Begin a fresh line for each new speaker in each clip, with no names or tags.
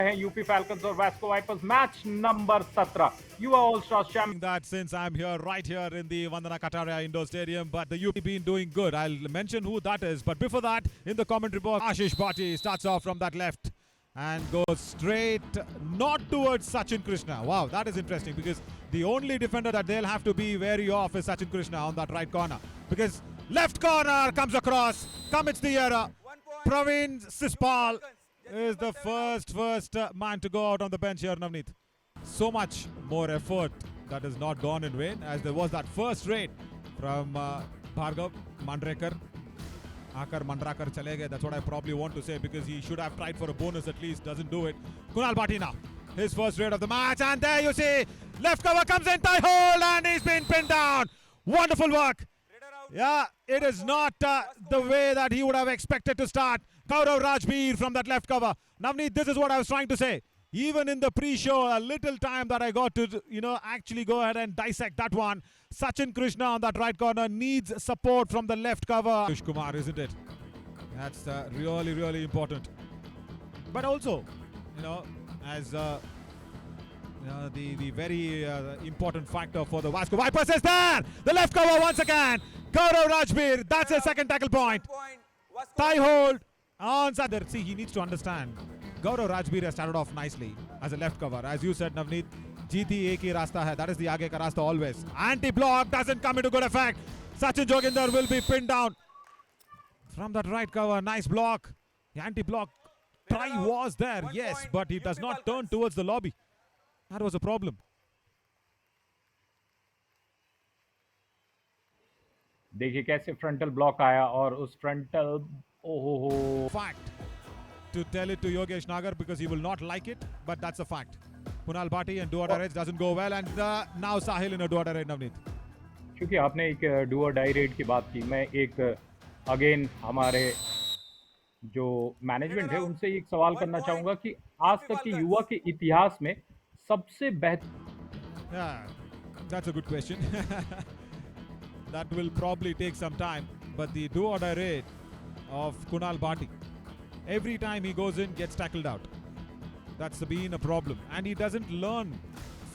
हैं UP falcons और Vasco wipers match number 17 युवा all stars champion
That since I'm here, right here in the Vandana Kataria Indoor Stadium, but the UP been doing good. I'll mention who that is. But before that, in the commentary box, Ashish Bhatti starts off from that left and goes straight, not towards Sachin Krishna. Wow, that is interesting because the only defender that they'll have to be wary of is Sachin Krishna on that right corner. Because left corner comes across, commits the error. Praveen Sispal is the first man to go out on the bench here, Navneet. So much more effort that has not gone in vain, as there was that first raid from Bhargav Mandrekar. Akar Mandrakar chale gaye. That's what I probably want to say because he should have tried for a bonus at least. Doesn't do it. Kunal Bhatti now. His first raid of the match, and there you see left cover comes in, tie hold, and he's been pinned down. Wonderful work. Yeah, it is not the way that he would have expected to start. Gaurav Rajbir from that left cover. Navneet, this is what I was trying to say. Even in the pre-show, a little time that I got to, actually go ahead and dissect that one. Sachin Krishna on that right corner needs support from the left cover. Anush Kumar, isn't it? That's really, really important. But also, as the very important factor for the Vasco Vipers is there. The left cover once again. Gaurav Rajbir, that's his second tackle point. Thigh hold on Sadar. See, he needs to understand. Gaurav Rajbir has started off nicely as a left cover. As you said, Navneet, GT ek hi rasta hai. That is the aage ka rasta always. Anti-block doesn't come into good effect. Sachin Joginder will be pinned down from that right cover. Nice block. The anti-block try was there, yes, but he does not turn towards the lobby. That was a problem.
देखिए कैसे frontal block आया और उस frontal ओहो
Fact to tell it to Yogesh Nagar because he will not like it, but that's a fact. Kunal Bhatti and do or die raids doesn't go well, and now Sahil in a do or die raid, Navneet.
क्योंकि आपने एक do और die red की बात की, मैं एक again हमारे जो मैनेजमेंट है उनसे एक सवाल करना चाहूंगा कि आज तक के युवा के इतिहास में सबसे बेहतर
Yeah, that's a good question. That will probably take some time, but the do or die raid of Kunal Bhatti, every time he goes in, gets tackled out. That's been a problem, and he doesn't learn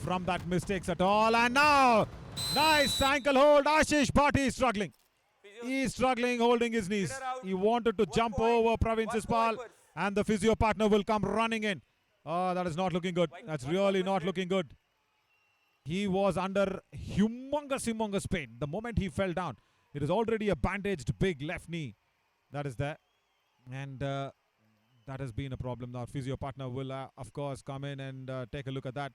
from that mistakes at all. And now, nice ankle hold. Ashish Bhatti is struggling. He's struggling holding his knees. He wanted to jump over Praveen Sispal, and the physio partner will come running in. Oh, that is not looking good. That's really not looking good. He was under humongous pain. The moment he fell down, it is already a bandaged big left knee that is there. And that has been a problem. Now, physio partner will, of course, come in and take a look at that.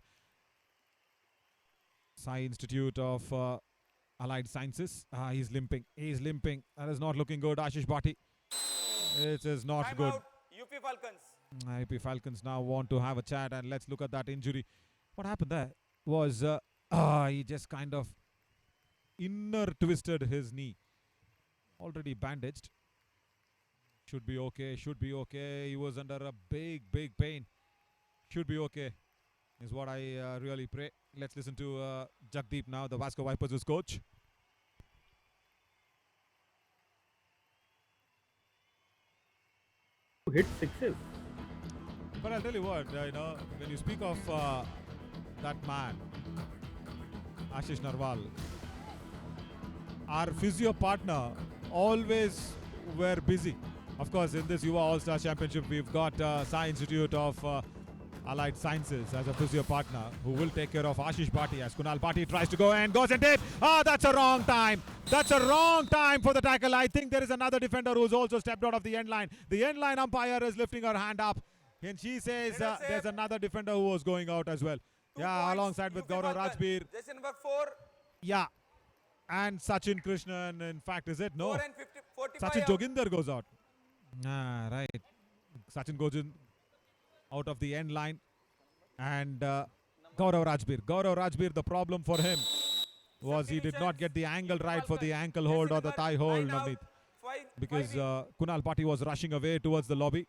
Sai Institute of Allied Sciences. He's limping. He's limping. That is not looking good. Ashish Bhatti. It is not good.
UP Falcons.
UP Falcons now want to have a chat, and let's look at that injury. What happened there was he just kind of inner twisted his knee. Already bandaged. Should be okay. Should be okay. He was under a big pain. Should be okay. Is what I really pray. Let's listen to Jagdeep now, the Vasco Vipers' coach.
hit sixes.
But I'll tell you what, when you speak of that man, Ashish Narwal, our physio partner always were busy. Of course, in this Yuva All-Star Championship, we've got Sai Institute of Allied Sciences as a physio partner who will take care of Ashish Bhatti as Kunal Bhatti tries to go and goes and deep. That's a wrong time. That's a wrong time for the tackle. I think there is another defender who's also stepped out of the end line. The end line umpire is lifting her hand up and she says there's another defender who was going out as well. Yeah, alongside with Gaurav Rajbir.
Jersey number 4.
Yeah. And Sachin Krishnan, in fact, is it? No.
4 and 50, 45
Sachin
out.
Joginder goes out. Right. Sachin goes in out of the end line. And Gaurav Rajbir. Gaurav Rajbir, the problem for him was he did not get the angle right for the ankle hold or the thigh hold, Navneet. Because Kunal Bhatti was rushing away towards the lobby.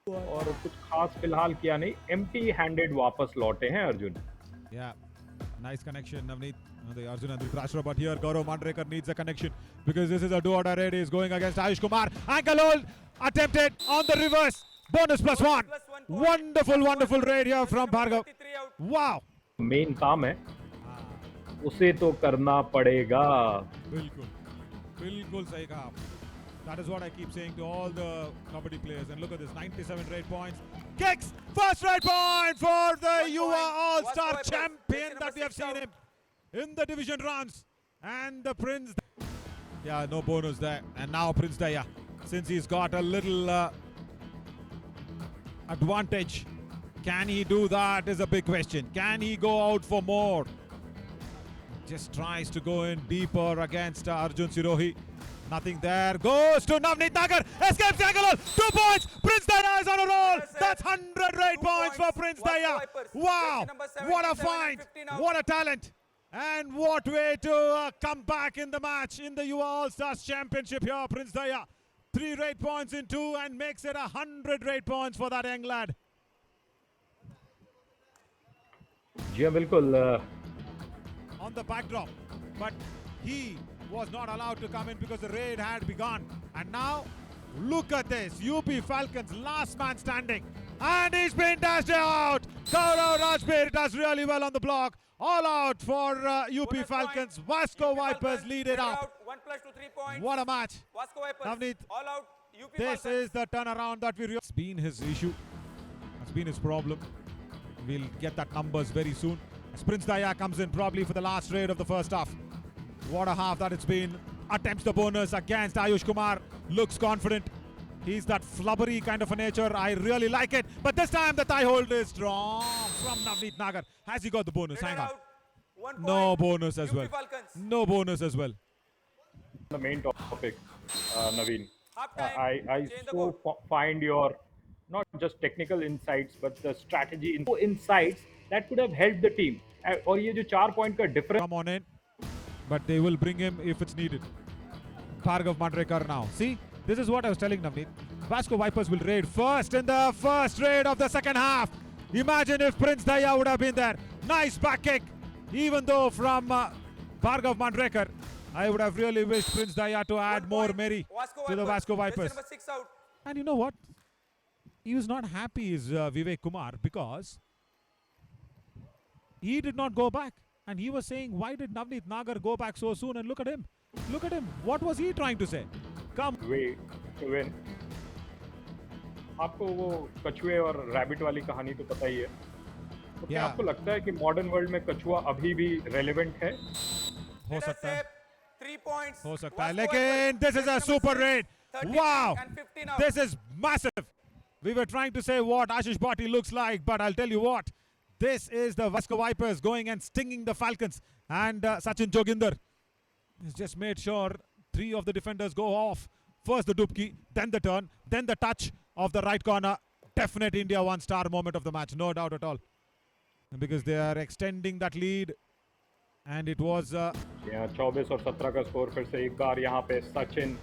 और कुछ खास फिलहाल किया नहीं, empty handed वापस लौटे हैं Arjun.
Yeah, nice connection, Navneet. The Arjun and Dhritarashtra, but here Gaurav Mandrekar needs a connection because this is a do or die raid. He is going against Ayush Kumar. Ankle hold attempted on the reverse. Bonus plus one.
Plus 1 point.
Wonderful, wonderful raid here from
Number
Bhargav.
33 out.
Wow.
Main काम है उसे तो करना पड़ेगा.
बिल्कुल बिल्कुल सही कहा आप. That is what I keep saying to all the kabaddi players. And look at this, 97 raid points. Kicks! First raid point for the
1
Yuva
point.
All-Star
Vasco Vipers,
champion
position
that we have
number
seen
6
him in the division rounds. And the Prince. Yeah, no bonus there. And now Prince Daya, since he's got a little advantage, can he do that is a big question. Can he go out for more? Just tries to go in deeper against Arjun Sirohi. Nothing there. Goes to Navneet Nagar. Escapes Bangalore. 2 points. Prince Daya is on a roll. That's 100 raid
2
points for Prince
Vasco
Daya.
Vipers,
Wow.
position number
What a
77
find.
and 15 out.
What a talent. And what way to come back in the match in the Yuva All-Stars Championship here. Prince Daya. 3 raid points in 2 and makes it 100 raid points for that young lad.
जी हाँ बिल्कुल.
On the backdrop, but he was not allowed to come in because the raid had begun. And now, look at this, UP Falcons last man standing, and he's been dashed out. Gaurav Rajbir does really well on the block. All out for UP
Bonus
Falcons.
point.
Vasco
UP
Vipers
Falcons,
lead it
they're
up.
out. 1 plus 2, 3 points.
What a match.
Vasco Vipers,
Navneet,
all out. UP
This
Falcons.
is the turnaround that it's been his issue. It's been his problem. We'll get that numbers very soon. As Prince Daya comes in probably for the last raid of the first half. What a half that it's been. Attempts the bonus against Ayush Kumar. Looks confident. He's that flubbery kind of a nature. I really like it. But this time the thigh hold is strong from Navneet Nagar. Has he got the bonus?
They're
Hang on.
out. 1
No
point.
bonus as
UP
well.
Falcons.
No bonus as well.
The main topic, Naveen.
Half time.
I
Change the
so
board.
find your not just technical insights but the strategy insights that could have helped the team. और ये जो 4 point का difference
Come on in. But they will bring him if it's needed. Bhargav Mandrekar now. See, this is what I was telling Navneet. Vasco Vipers will raid first in the first raid of the second half. Imagine if Prince Daya would have been there. Nice back kick. Even though from Bhargav Mandrekar, I would have really wished Prince Daya to add
1
more
point.
merry
Vasco
to the Vasco
Position
Vipers.
number 6 out.
And you know what? He was not happy, is Vivek Kumar, because he did not go back. And he was saying, why did Navneet Nagar go back so soon? And look at him. Look at him. What was he trying to say? Come.
Way to win. आपको वो कछुए और rabbit वाली कहानी तो पता ही है. तो क्या
Yeah.
आपको लगता है कि मॉडर्न वर्ल्ड में कछुआ अभी भी रेलेवेंट है?
हो
Let us
सकता है.
say 3 points.
हो सकता है.
Vasco
Lekin,
Vipers,
this is a
position
super
number
raid.
33
Wow.
and 15 out.
This is massive. We were trying to say what Ashish Bhatti looks like, but I'll tell you what. This is the Vasco Vipers going and stinging the Falcons. And Sachin Joginder has just made sure 3 of the defenders go off. First the Dubki, then the turn, then the touch of the right corner. Definite India one-star moment of the match, no doubt at all. Because they are extending that lead. And it was...
यहाँ 24 और 17 का score फिर से एक बार यहाँ पे Sachin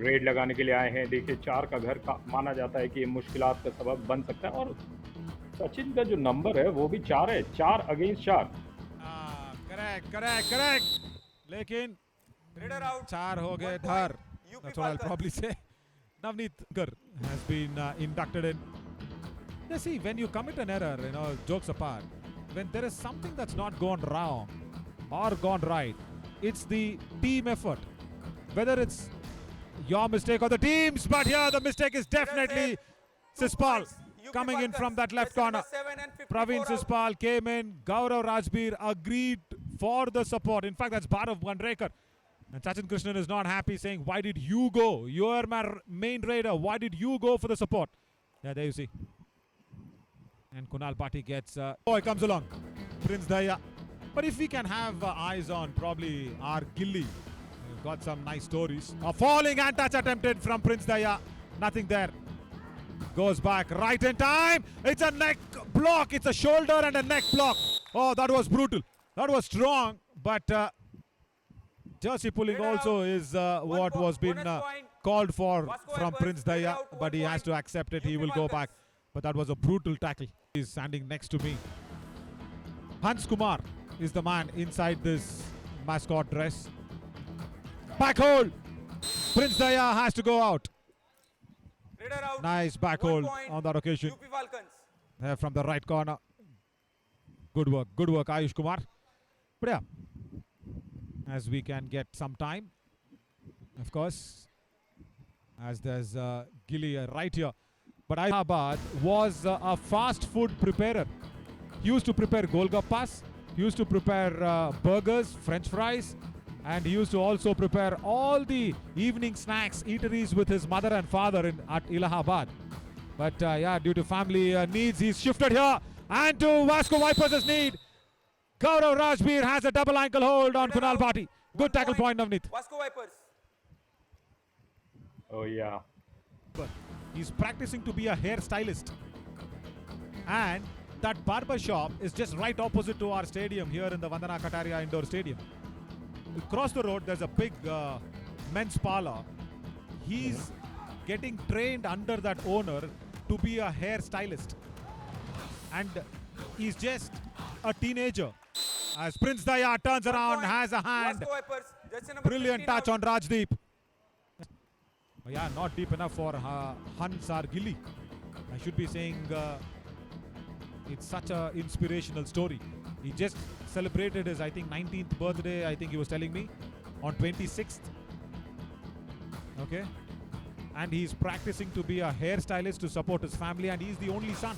red लगाने के लिए आए हैं. देखिए 4 का घर का माना जाता है कि ये मुश्किलात का सबब बन सकता है और सचिन का जो नंबर है वो भी 4 है. 4 अगेंस्ट 4.
correct. लेकिन
Raider out.
4 हो गए
1 point.
धर.
UP
That's what I'll
Falcons.
probably say. Navneet Gar has been inducted in. You see, when you commit an error, jokes apart, when there is something that's not gone wrong or gone right, it's the team effort. Whether it's your mistake or the team's, but here the mistake is definitely
2
Sispal
points. UP
coming in
Falcons,
from that left
position
corner.
number 7 and 54
Praveen
out.
Sispal came in. Gaurav Rajbir agreed for the support. In fact, that's Bharav Mandrekar. And Sachin Krishnan is not happy, saying, why did you go? You're my main raider. Why did you go for the support? Yeah, there you see. And Kunal Pati gets... oh, he comes along. Prince Daya. But if we can have eyes on probably our Gilly. We've got some nice stories. A falling and touch attempted from Prince Daya. Nothing there. Goes back right in time. It's a neck block. It's a shoulder and a neck block. Oh, that was brutal. That was strong. But jersey pulling
Raider
also
out.
is what
One
was been
bonus point.
called for
Vasco
from
Vipers,
Prince
Raider
Daya.
out,
But
1
he has
point.
to accept it. He
UP
will go
Falcons.
back. But that was a brutal tackle. He's standing next to me. Hans Kumar is the man inside this mascot dress. Back hold. Prince Daya has to go out.
Raider out.
Nice back
1
hold
point,
on that occasion.
UP Falcons.
There from the right corner. Good work, Ayush Kumar. But yeah, as we can get some time, of course, as there's Gilly right here. But Allahabad was a fast food preparer. He used to prepare golgappas, he used to prepare burgers, French fries, and he used to also prepare all the evening snacks, eateries with his mother and father at Allahabad. But yeah, due to family needs, he's shifted here. And to Vasco Vipers' need, Gaurav Rajbir has a double ankle hold on Kunal Bhati. Good tackle point, Navneet.
Vasco Vipers.
Oh yeah.
But he's practicing to be a hairstylist. And that barber shop is just right opposite to our stadium here in the Vandana Kataria Indoor Stadium. Across the road, there's a big men's parlor. He's getting trained under that owner to be a hairstylist. And he's just a teenager. As Prince Daya turns
1
around,
point,
has a hand.
Vasco Vipers. Jersey number
Brilliant
15
touch
out.
on Rajdeep. But yeah, not deep enough for Hansar Gilly. I should be saying it's such an inspirational story. He just celebrated his, I think, 19th birthday, I think he was telling me, on 26th. Okay. And he's practicing to be a hairstylist to support his family, and he's the only son.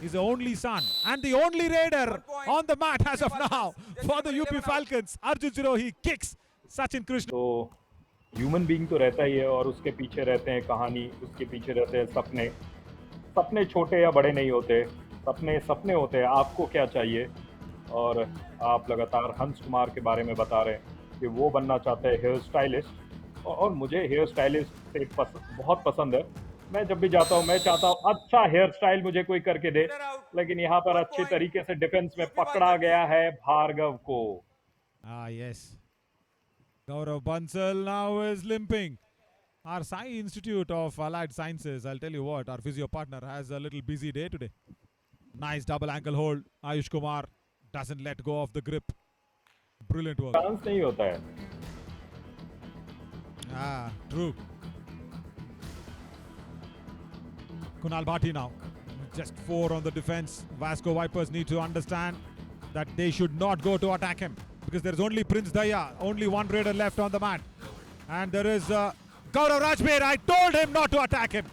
He's the only son and the only Raider
1 point,
on the mat as of
Falcons.
now
Jersey
for the
number
UP
11 out.
Falcons. Arjun Sirohi kicks Sachin Krishna.
तो human being तो रहता ही है और उसके पीछे रहते हैं कहानी, उसके पीछे रहते हैं सपने। सपने छोटे या बड़े नहीं होते, सपने सपने होते हैं। आपको क्या चाहिए? और आप लगातार हंस कुमार के बारे में बता रहे हैं कि वो बनना चाहते हैं हेयर स्टाइलिस्ट, और मुझे हेयर स्टाइलिस्ट से बहुत पसंद है। मैं जब भी जाता हूँ मैं चाहता हूँ अच्छा हेयर स्टाइल मुझे कोई करके दे, लेकिन यहाँ पर अच्छे तरीके से डिफेंस में पकड़ा गया है भार्गव को।
Ah, yes. Gaurav Bansal now is limping. Our Sai Institute of Allied Sciences, I'll tell you what, our physio partner has a little busy day today. Nice double ankle hold. Ayush Kumar doesn't let go of the grip. Brilliant work.
Chance नहीं होता है।
Ah, true. Kunal Bhati now. Just 4 on the defense. Vasco Vipers need to understand that they should not go to attack him, because there is only Prince Daya, only one Raider left on the mat. And there is Gaurav Rajbir. I told him not to attack him.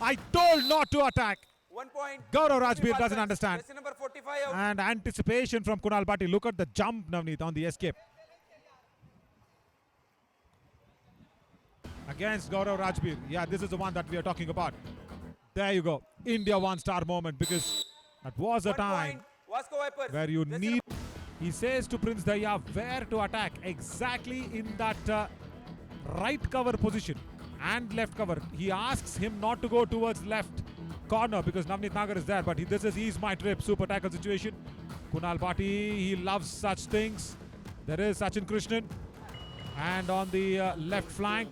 I told not to attack.
1 point.
Gaurav
UP
Rajbir doesn't
Falcons.
understand.
Jersey number 45 out.
And anticipation from Kunal Bhati. Look at the jump, Navneet, on the escape. Against Gaurav Rajbir. Yeah, this is the one that we are talking about. There you go. India one-star moment, because that was a
1
time
point. Vasco Vipers.
where you
Jersey
need. He says to Prince Daya where to attack, exactly in that right cover position and left cover. He asks him not to go towards left corner because Navneet Nagar is there, but this is ease my trip, super tackle situation. Kunal Bhati, he loves such things. There is Sachin Krishnan, and on the left flank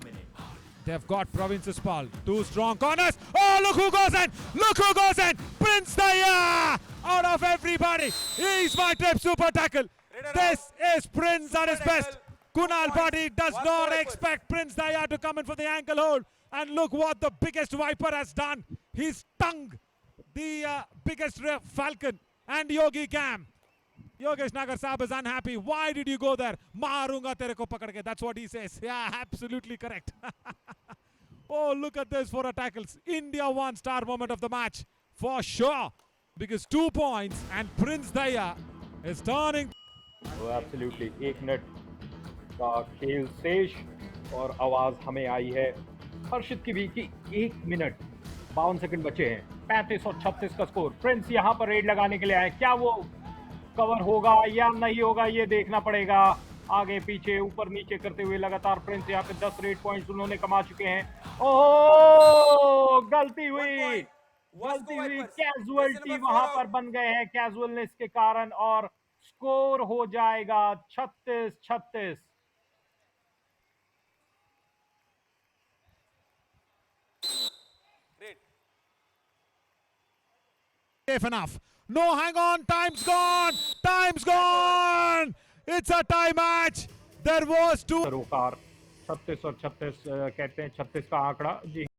they've got Praveen Sispal. 2 strong corners. Oh, look who goes in! Look who goes in! Prince Daya! Out of everybody, he's my trip, super tackle. This is Prince at his best. Kunal Bhati does not expect Prince Daya to come in for the ankle hold. And look what the biggest Viper has done. He's stung the biggest Falcon and Yogi Cam. Yogesh Nagar Saab is unhappy. Why did you go there? Marunga tere ko pakad ke. That's what he says. Yeah, absolutely correct. Oh, look at this for a tackles. India one-star moment of the match. For sure. Because 2 points and Prince Daya is turning.
तो absolutely 1 minute का खेल शेष और आवाज हमें आई है हर्षित की भी कि 1 मिनट 52 सेकंड बचे हैं। 35 और 36 का स्कोर। प्रिंस यहाँ पर रेड लगाने के लिए आए, क्या वो कवर होगा या नहीं होगा ये देखना पड़ेगा। आगे पीछे ऊपर नीचे करते हुए लगातार प्रिंस यहाँ पे 10 रेड पॉइंट्स उन्होंने कमा चुके हैं। ओह, गलती हुई, कैजुअलिटी वहां पर बन गए हैं कैजुअलनेस के कारण, और स्कोर हो जाएगा 36-36।
Great.
Safe enough. No, hang on. Time's gone. Time's gone. It's a tie match. There was 2.
सरोकार 36 और 36 कहते हैं 36 का आंकड़ा जी।